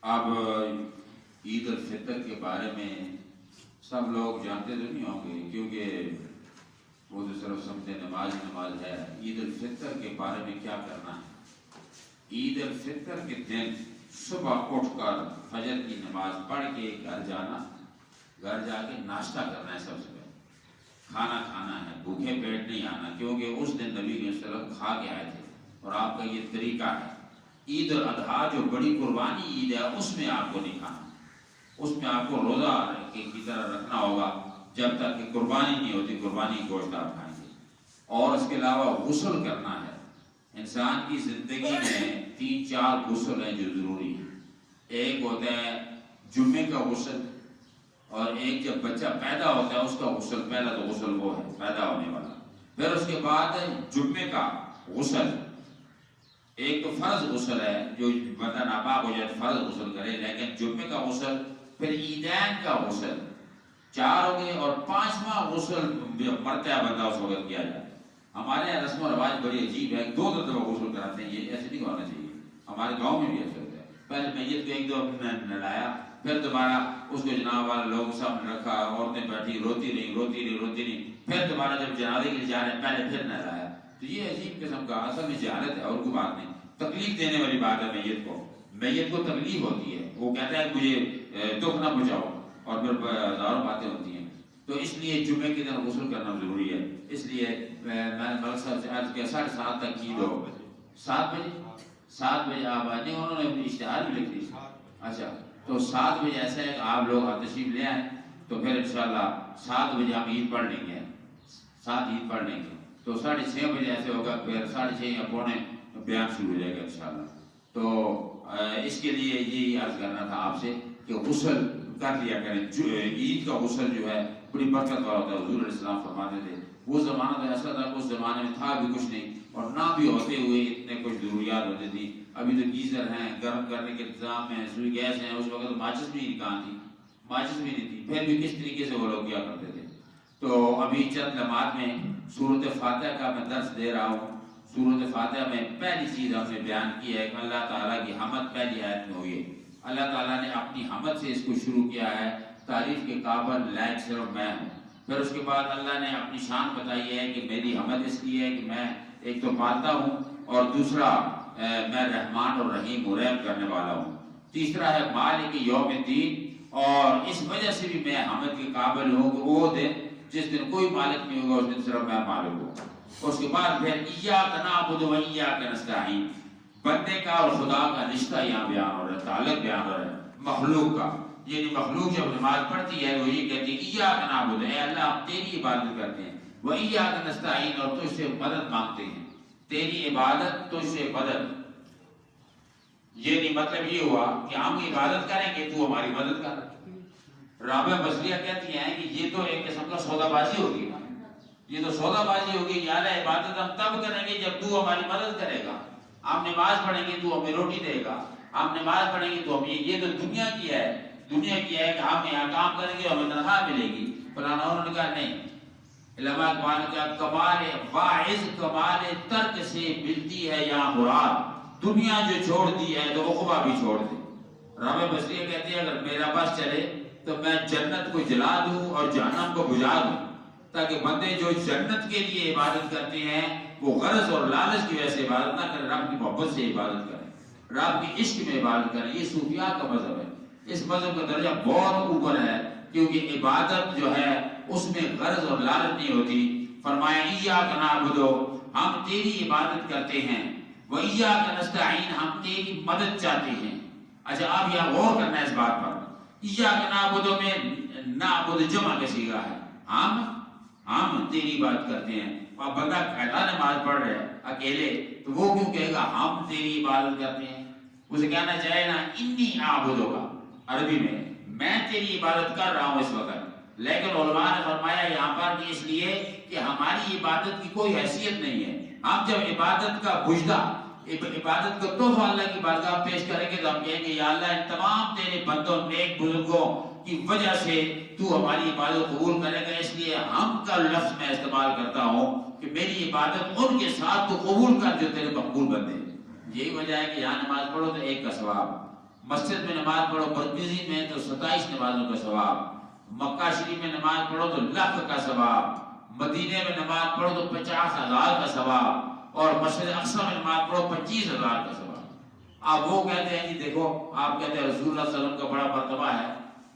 اب عید الفطر کے بارے میں سب لوگ جانتے تو نہیں ہوں گے، کیونکہ وہ تو صرف سمجھتے نماز ہے۔ عید الفطر کے بارے میں کیا کرنا ہے؟ عید الفطر کے دن صبح اٹھ کر فجر کی نماز پڑھ کے گھر جانا، گھر جا کے ناشتہ کرنا ہے، سب سے پہلے کھانا کھانا ہے، بھوکے پیٹ نہیں آنا، کیونکہ اس دن نبی علیہ السلام کھا کے آئے تھے اور آپ کا یہ طریقہ ہے۔ عید الاضحیٰ جو بڑی قربانی عید ہے، اس میں آپ کو نہیں کھانا، اس میں آپ کو روزہ کی طرح رکھنا ہوگا جب تک کہ قربانی نہیں ہوتی، قربانی گوشت آپ کھائیں گے۔ اور اس کے علاوہ غسل کرنا ہے۔ انسان کی زندگی میں 3-4 غسل ہیں جو ضروری ہیں۔ ایک ہوتا ہے جمعے کا غسل، اور ایک جب بچہ پیدا ہوتا ہے اس کا غسل، پہلا تو غسل وہ ہے پیدا ہونے والا، پھر اس کے بعد جمعے کا غسل۔ ایک تو فرض غسل ہے، جو بندہ ناپاک ہو جائے فرض غسل کرے، لیکن جمعے کا غسل، پھر عیدین کا غسل، 4 ہو گئے، اور 5واں غسل مرتا ہے بندہ اس وقت کیا جائے۔ ہمارے یہاں رسم و رواج بڑی عجیب ہے، 2 دفعہ غسل کراتے ہیں، یہ ایسے نہیں ہونا چاہیے۔ ہمارے گاؤں میں بھی ایسے ہوتا ہے، پہلے میت کو 1-2 نہلایا، پھر دوبارہ اس کو جناب والے لوگ سامنے رکھا، عورتیں بیٹھی روتی نہیں، پھر دوبارہ جب جنازے کے لیے جا رہے ہیں پہلے پھر نہلایا۔ تو یہ عجیب قسم کا اصل میں جہالت ہے، اور کوئی بات نہیں، تکلیف دینے والی بات ہے۔ میت کو تکلیف ہوتی ہے، وہ کہتا ہے مجھے دکھ نہ پہنچاؤ، اور پھر ہزاروں باتیں ہوتی ہیں۔ تو اس لیے جمعے کے دن غسل کرنا ضروری ہے۔ اس لیے میں ملک صاحب سے عرض کیا 7:30 تک کی دو، 7 بجے آپ آ جائیں، انہوں نے اشتہار بھی لکھ دی۔ اچھا، تو 7 بجے ایسا ہے کہ آپ لوگ تشریف لے آئیں، تو پھر انشاءاللہ 7 بجے ہم عید پڑھ لیں گے، 7 عید پڑھ لیں گے، تو 6:30 بجے ایسے ہوگا، پھر 6:30 یا پونے بیان شروع ہو جائے گا انشاءاللہ۔ تو اس کے لیے یہی عرض کرنا تھا آپ سے کہ غسل کر لیا کریں۔ عید کا غسل جو ہے بڑی برکت والا ہوتا ہے۔ حضور علیہ السلام فرماتے تھے، وہ زمانہ تو ایسا تھا کہ اس زمانے میں تھا بھی کچھ نہیں، اور نہ بھی ہوتے ہوئے اتنے کچھ ضروریات ہوتی تھی۔ ابھی تو گیزر ہیں، گرم کرنے کے انتظام ہیں، سوئی گیس ہیں، اس وقت ماچس بھی کہاں تھی، ماچس بھی نہیں تھی، پھر بھی کس طریقے سے وہ لوگ کیا کرتے تھے۔ تو ابھی چند لمحات میں سورۃ فاتحہ کا میں درس دے رہا ہوں۔ سورۃ فاتحہ میں پہلی چیز ہم نے بیان کی ہے کہ اللہ تعالیٰ کی حمد پہلی آیت میں ہوئی ہے۔ اللہ تعالیٰ نے اپنی حمد سے اس کو شروع کیا ہے، تعریف کے قابل لائق صرف میں ہوں۔ پھر اس کے بعد اللہ نے اپنی شان بتائی ہے کہ میری حمد اس لیے ہے کہ میں ایک تو پالتا ہوں، اور دوسرا میں رحمان اور رحیم و رحم کرنے والا ہوں، تیسرا ہے مالک یوم الدین، اور اس وجہ سے بھی میں حمد کے قابل ہوں کہ وہ دن جس دن کوئی مالک نہیں ہوگا، اس دن صرف میں مالک ہوں۔ اس کے بعد پھر ایاک نعبد و ایاک نستعین، بندے کا اور خدا کا رشتہ یہاں بیان ہو رہا ہے، تعلق بیان ہو رہا ہے مخلوق کا۔ یعنی مخلوق جب نماز پڑھتی ہے وہ یہ کہتی ہے ایاک نعبد، اے اللہ ہم تیری عبادت کرتے ہیں، و ایاک نستعین، اور تجھ سے مدد مانگتے ہیں، تیری عبادت تجھ سے مدد۔ یعنی مطلب یہ ہوا کہ ہم عبادت کریں گے تو ہماری مدد کر۔ رابعہ بصریہ کہتی ہیں کہ یہ تو ایک قسم کا سودا بازی ہوگی، یہ تو سودا بازی ہوگی، یا اللہ عبادت ہم تب کریں گے جب تو ہماری مدد کرے گا۔ ہم نماز پڑھیں گے تو ہمیں روٹی دے گا، ہم نماز پڑھیں گے تو ہم یہ تو دنیا کی ہے، دنیا کی ہے کہ ہم یہاں کام کریں گے ہمیں تنخواہ ملے گی فلانا۔ انہوں نے کہا نہیں، علماء اقبال نے کہا کمال واعظ کمال ترک سے ملتی ہے یا مراد، دنیا جو چھوڑ دی ہے تو عقبہ بھی چھوڑ دے۔ رابعہ بصریہ کہتی ہے اگر میرا بس چلے تو میں جنت کو جلا دوں اور جہنم کو بجھا دوں، تاکہ بندے جو جنت کے لیے عبادت کرتے ہیں وہ غرض اور لالچ کی وجہ سے عبادت نہ کریں، رب کی محبت سے عبادت کریں، رب کی عشق میں عبادت کریں۔ یہ صوفیاء کا مذہب ہے، اس مذہب کا درجہ بہت اوپر ہے، کیونکہ عبادت جو ہے اس میں غرض اور لالچ نہیں ہوتی۔ فرمایا ایاک نعبد، ہم تیری عبادت کرتے ہیں، و ایاک نستعین، ہم تیری مدد چاہتے ہیں۔ اچھا اب یہاں غور کرنا ہے اس بات پر، ایاک نعبد میں نعبد جمع کا صیغہ ہے، ہم تیری بات کرتے ہیں۔ اور بندہ اکیلا نماز پڑھ رہا ہے اکیلے، تو وہ کیوں کہے گا ہم تیری عبادت کرتے ہیں؟ اسے کہنا چاہے نا انی اعبدک، عربی میں تیری عبادت کر رہا ہوں اس وقت۔ لیکن علماء نے فرمایا یہاں پر کہ اس لیے کہ ہماری عبادت کی کوئی حیثیت نہیں ہے۔ ہم جب عبادت کا بجدہ، عبادت کا تحفہ اللہ کی بارگاہ پیش کریں گے تو ہم کہیں گے یا اللہ ان تمام تیرے بندوں نیک بزرگوں کی وجہ سے تو ہماری عبادت قبول کرے گا، اس لیے ہم کا لفظ میں استعمال کرتا ہوں کہ میری عبادت ان کے ساتھ تو قبول کر جو تیرے مقبول بندے۔ یہی وجہ ہے کہ یہاں نماز پڑھو تو ایک کا ثواب، مسجد میں نماز پڑھو برگزی میں تو 27 نمازوں کا ثواب، مکہ شریف میں نماز پڑھو تو 1,00,000 کا ثواب، مدینے میں نماز پڑھو تو 50,000 کا ثواب، اور مسجد اقصی میں نماز پڑھو 25,000 کا ثواب۔ آپ وہ کہتے ہیں جی دیکھو، آپ کہتے ہیں رسول اللہ صلی اللہ علیہ وسلم کا بڑا مرتبہ ہے،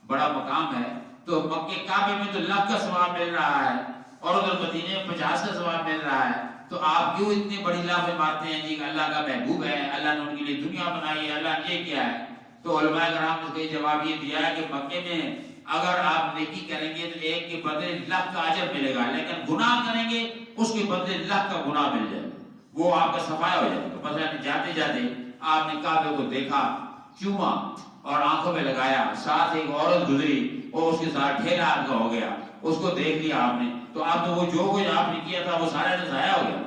بڑا مقام ہے، تو مکہ کعبے میں تو 1,00,000 کا ثواب مل رہا ہے اور ادھر مدینے میں 50 کا ثواب مل رہا ہے، تو آپ کیوں اتنی بڑی لافیں مارتے ہیں جی کہ اللہ کا محبوب ہے، اللہ نے ان کے لیے دنیا بنائی ہے، اللہ نے یہ کیا ہے؟ تو علماء کرام نے اس کا جواب یہ دیا ہے کہ مکے میں اگر آپ نیکی کریں گے تو ایک کے بدلے 1,00,000 کا اجر ملے گا، لیکن گناہ کریں گے اس کے بدلے 1,00,000 کا گناہ مل جائے گا، وہ آپ کا صفایا ہو جائے گا۔ مثلا جاتے جاتے آپ نے کعبے کو دیکھا، چوما اور آنکھوں میں لگایا، ساتھ ایک عورت گزری اور اس کے ساتھ ڈھیلا آپ کا ہو گیا، اس کو دیکھ لیا آپ نے، تو آپ تو وہ جو کچھ آپ نے کیا تھا وہ سارا تو ضائع ہو گیا،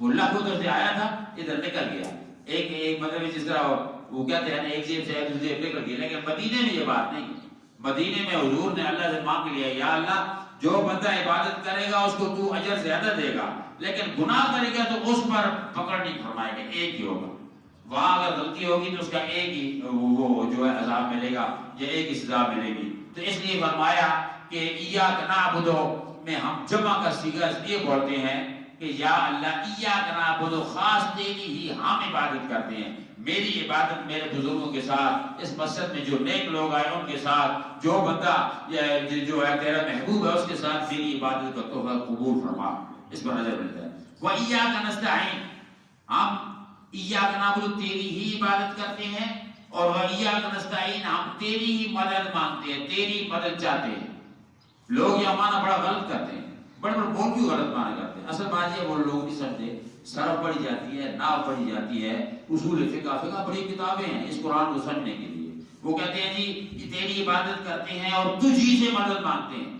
وہ 1,00,000 ادھر سے آیا تھا ادھر نکل گیا، ایک مطلب جس طرح وہ کہتے ہیں ایک جیب سے ایک دوسری جیب نکل گئی۔ لیکن مدینے میں یہ بات نہیں، مدینے میں حضور نے اللہ سے مانگ لیا، یا اللہ جو بندہ عبادت کرے گا اس کو تو اجر زیادہ دے گا، لیکن گناہ کرے گا تو اس پر پکڑ نہیں فرمائے گا، ایک ہی ہوگا، وہاں اگر غلطی ہوگی تو اس کا ایک ہی وہ جو ہے عذاب ملے گا یا ایک ہی سزا ملے گی۔ تو اس لیے فرمایا کہ ایاک نعبد میں ہم جمع کا صیغہ اس لیے بولتے ہیں کہ یا اللہ ایاک نعبد، خاص تیری ہی ہم عبادت کرتے ہیں، میری عبادت میرے بزرگوں کے ساتھ، اس مسجد میں جو نیک لوگ آئے ان کے ساتھ، جو بندہ جو ہے تیرا محبوب ہے اس کے ساتھ میری عبادت کا تحفہ قبول فرما، اس پر نظر ملتا ہے۔ وَإِيَّاكَ نَسْتَعِينُ، ہم ایاک نعبد تیری ہی عبادت کرتے ہیں، اور وَإِيَّاكَ نَسْتَعِينُ ہم تیری ہی مدد مانگتے ہیں، تیری مدد چاہتے ہیں۔ لوگ یہ معنی بڑا غلط کرتے ہیں، بڑے بول کیوں غلط معنی کرتے ہیں؟ اصل بات یہ وہ لوگ نہیں سمجھتے، صرف پڑھی جاتی ہے، ناو پڑھی جاتی ہے، اصول فقہ بڑی کتابیں ہیں اس قرآن کو سمجھنے کے لیے، وہ کہتے ہیں جی تیری عبادت کرتے ہیں اور تجھ ہی سے مدد مانگتے ہیں،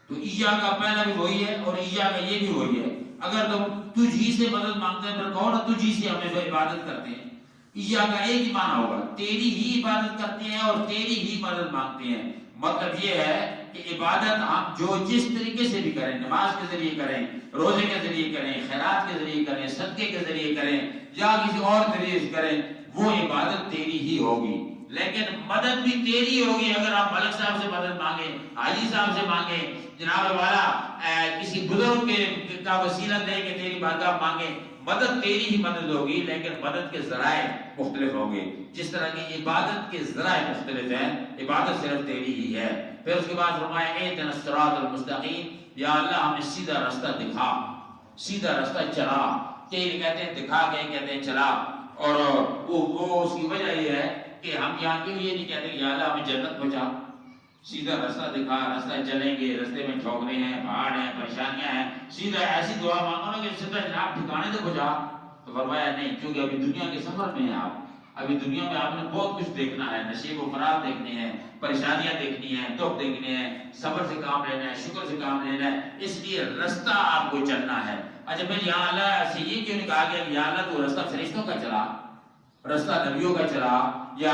تو ایاک کا پہلا بھی وہی ہے اور ایاک کا یہ بھی وہی ہے، اگر تم تجھ ہی سے مدد مانگتے ہیں پھر کون تجھ ہی سے ہمیں عبادت کرتے ہیں؟ ایاک کا ایک ہی معنی ہوگا، تیری ہی عبادت کرتے ہیں اور تیری ہی مدد مانگتے ہیں، مطلب یہ ہے کہ عبادت ہم جو جس طریقے سے بھی کریں، نماز کے ذریعے کریں، روزے کے ذریعے کریں، خیرات کے ذریعے کریں، صدقے کے ذریعے کریں یا کسی اور ذریعے سے کریں، وہ عبادت تیری ہی ہوگی، لیکن مدد بھی تیری ہوگی۔ اگر آپ ملک صاحب سے مدد مانگیں، حاجی صاحب سے مانگیں، جناب والا کسی بزرگ کا وسیلہ دے کے تیری بارگاہ مانگیں، مدد تیری ہی مدد ہوگی، لیکن مدد کے ذرائع مختلف ہوں گے، جس طرح کی عبادت کے ذرائع مختلف ہیں، عبادت صرف تیری ہی ہے۔ پھر اس کے بعد فرمایا اہدنا الصراط المستقیم، یا اللہ ہمیں سیدھا راستہ دکھا، سیدھا راستہ چلا، کئی کہتے ہیں دکھا، کئی کہتے ہیں چلا، اور وہ اس کی وجہ یہ ہے کہ ہم یہاں کے لیے نہیں کہتے کہ یا اللہ ہمیں جنت پہنچا، سیدھا راستہ دکھا، راستہ چلیں گے، راستے میں ٹھوکرے ہیں، پہاڑ ہیں، پریشانیاں ہیں، سیدھا ایسی دعا مانگو نا کہ سیدھا جناب ٹھکانے سے پہنچا، تو فرمایا نہیں، کیونکہ ابھی دنیا کے سفر میں ہیں آپ، ابھی دنیا میں آپ نے بہت کچھ دیکھنا ہے، نشیب و فراغ دیکھنے ہیں، پریشانیاں دیکھنی ہیں، دکھ دیکھنے ہیں، صبر سے کام لینا ہے، شکر سے کام لینا ہے، اس لیے راستہ آپ کو چلنا ہے۔ اچھا پھر یہاں اللہ سے یہ کیوں نہیں کہا گیا یا اللہ تو راستہ فرشتوں کا چلا، راستہ نبیوں کا چلا، یا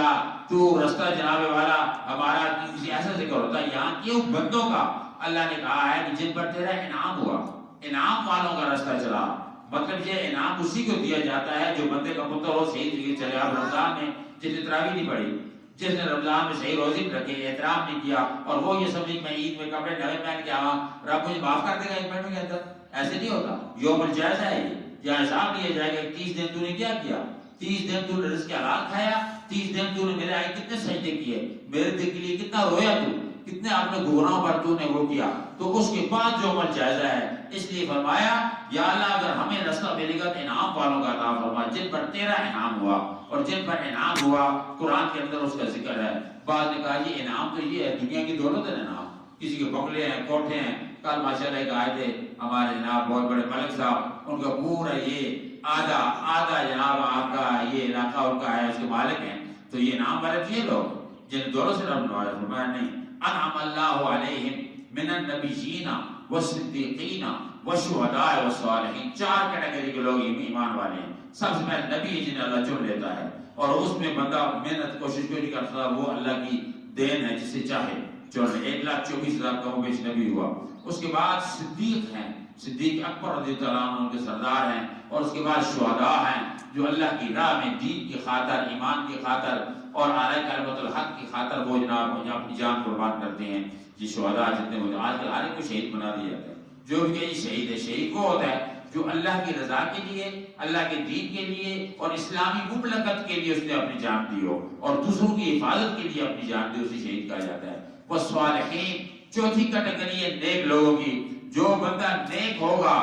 تو راستہ جناب والا ہمارا کسی ایسا ذکر ہوتا ہے، یہاں کیوں بندوں کا اللہ نے کہا ہے کہ جن پر تیرا انعام ہوا، انعام والوں کا راستہ چلا، مطلب یہ انعام اسی کو دیا جاتا ہے جو بندے کا پتر ہو، صحیح طریقے چلے۔ آپ رمضان میں جس نے تراویح نہیں پڑھی، جس نے رمضان میں صحیح روزے رکھے، احترام نہیں کیا، اور وہ یہ سمجھے میں عید میں کپڑے نئے پہن کے آواں، رب مجھے معاف کر دے گا ایک مہینے کے اندر، ایسے نہیں ہوتا۔ یوم الجائزہ ہے یہ، یا حساب لیا جائے گا 30 دن تو نے کیا کیا، 30 دن تو نے رزق حلال کھایا، 30 دن تو نے میرے آئے کتنے سجدے کیے، میرے دل کے لیے کتنا رویا تو، کتنے آپ نے گناہوں پر تو نے وہ کیا، تو اس کے بعد جو عمل جائزہ ہے۔ اس لیے فرمایا یا اللہ اگر ہمیں راستہ ملے گا تو انعام والوں کا عطا فرما، جن پر تیرا انعام ہوا، اور جن پر انعام ہوا قرآن کے اندر اس کا ذکر ہے۔ بعض نے کہا یہ انعام تو یہ ہے دنیا کی دولت ہے انعام، کسی کے بنگلے ہیں، کوٹھے ہیں، کل ماشاءاللہ ایک آئے تھے ہمارے جناب بہت بڑے ملک صاحب، ان کا پورا یہ آدھا جناب آپ کا یہ علاقہ ان کا ہے، اس کے مالک ہیں، تو یہ انعام والے تو یہ لوگ جن دولت سے رب نوازا۔ فرمایا نہیں، انعم اللہ علیہم من النبیین والصدیقین والشہداء والصالحین، 4 کیٹیگری کے لوگ ایمان والے ہیں۔ سب سے پہلے نبی جنہیں اللہ چن لیتا ہے، اور اس میں بندہ محنت کوشش کیوں نہیں کرتا، وہ اللہ کی دین ہے، جسے چاہے چن لے۔ 1,24,000 کم بیش نبی ہوا۔ اس کے بعد صدیق ہیں، صدیق اکبر رضی اللہ عنہ ان کے سردار ہیں، اور اس کے بعد شہداء ہیں جو اللہ کی راہ میں دین کی خاطر، ایمان کی خاطر اور اعلی کلمت الحق کی خاطر وہ جناب اپنی جان قربان کرتے ہیں. یہ شہداء جتنے ہوتے ہیں آج کل ہر ایک کو شہید بنا دیا جاتا ہے. جو بھی کہیں شہید ہے، شہید وہ ہوتا ہے جو اللہ کی رضا کے لیے، اللہ کے دین کے لیے اور اسلامی مملکت کے لیے اس نے اپنی جان دی ہو اور دوسروں کی حفاظت کے لیے اپنی جان دی، اسے شہید کہا جاتا ہے. والصالحین چوتھی کیٹیگری ہے نیک لوگوں کی. جو بندہ نیک ہوگا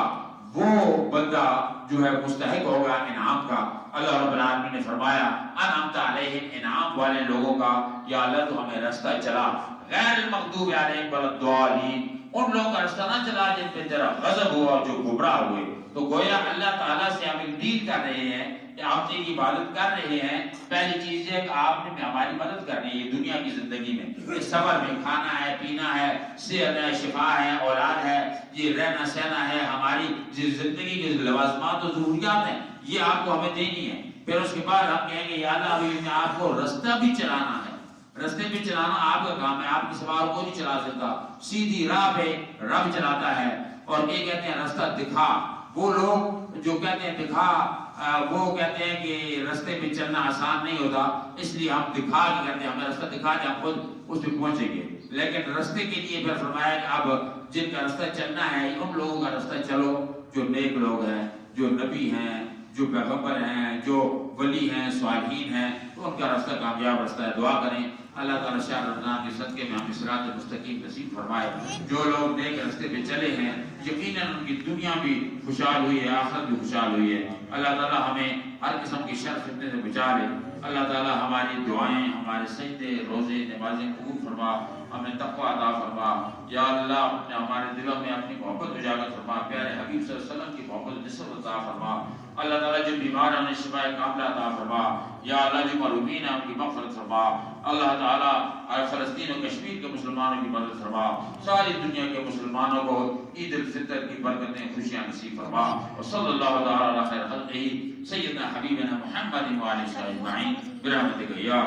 وہ بندہ جو ہے مستحق ہوگا انعام کا. اللہ رب العالمین نے فرمایا انعمت علیہم، انعام والے لوگوں کا. یا اللہ تو ہمیں رستہ چلا، غیر المغضوب علیہم ولا الضالین، ان لوگوں کا رستہ نہ چلا جن پہ تیرا غضب ہوا اور جو گمراہ ہوئے. تو گویا اللہ تعالیٰ سے ہم امید کر رہے ہیں کہ آپ کی عبادت کر رہے ہیں. پہلی چیز یہ کہ آپ نے ہماری مدد کرنی ہے دنیا کی زندگی میں، اس سفر میں کھانا ہے، پینا ہے، صحت ہے، شفا ہے، اولاد ہے، یہ رہنا سہنا ہے، ہماری زندگی کے لوازمات و ضروریات ہیں، یہ آپ کو ہمیں دینی ہے. پھر اس کے بعد ہم کہیں گے یا اللہ ابھی میں آپ کو رستہ بھی چلانا ہے. رستے پہ چلانا آپ کا کام ہے، آپ کی سوار کو نہیں چلا سکتا. سیدھی راہ پہ رب چلاتا ہے. اور یہ کہتے ہیں رستہ دکھا. وہ لوگ جو کہتے ہیں دکھا، وہ کہتے ہیں کہ رستے پہ چلنا آسان نہیں ہوتا، اس لیے ہم دکھا کے کرتے ہیں، ہمیں رستہ دکھا دیں ہم خود اس پہ پہنچیں گے. لیکن رستے کے لیے پھر فرمایا کہ اب جن کا رستہ چلنا ہے ان لوگوں کا رستہ چلو جو نیک لوگ ہیں، جو نبی ہیں، جو پیغمبر ہیں، جو ولی ہیں، صالحین ہیں، تو ان کا رستہ کامیاب رستہ ہے. دعا کریں اللہ تعالیٰ شاہ رمضان کے صدقے میں ہمیں صراط مستقیم نصیب فرمائے. جو لوگ نیک رستے پہ چلے ہیں یقیناً ان کی دنیا بھی خوشحال ہوئی ہے، آخرت بھی خوشحال ہوئی ہے. اللہ تعالیٰ ہمیں ہر قسم کی شر فتنے سے بچا لے. اللہ تعالیٰ ہماری دعائیں، ہمارے سجدے، روزے، نمازیں قبول فرما، ہمیں تقوی عطا فرما. یا اللہ اپنے ہمارے دلوں میں اپنی محبت اجاگر فرما، پیارے حبیب صلی اللہ علیہ وسلم کی محبت نصرت عطا فرما. اللہ تعالیٰ جو بیمار ہیں انہیں شفاء کاملہ عطا فرما. یا اللہ جو محرومین ہیں ان کی مغفرت فرما. اللہ تعالیٰ فلسطین و کشمیر کے مسلمانوں کی مدد فرما. ساری دنیا کے مسلمانوں کو عید الفطر کی برکتیں، خوشیاں نصیب فرما. اور صلی اللہ تعالیٰ علی خیر خلقہ سیدنا حبیبنا محمد و علیہ اجمعین برحمتک یا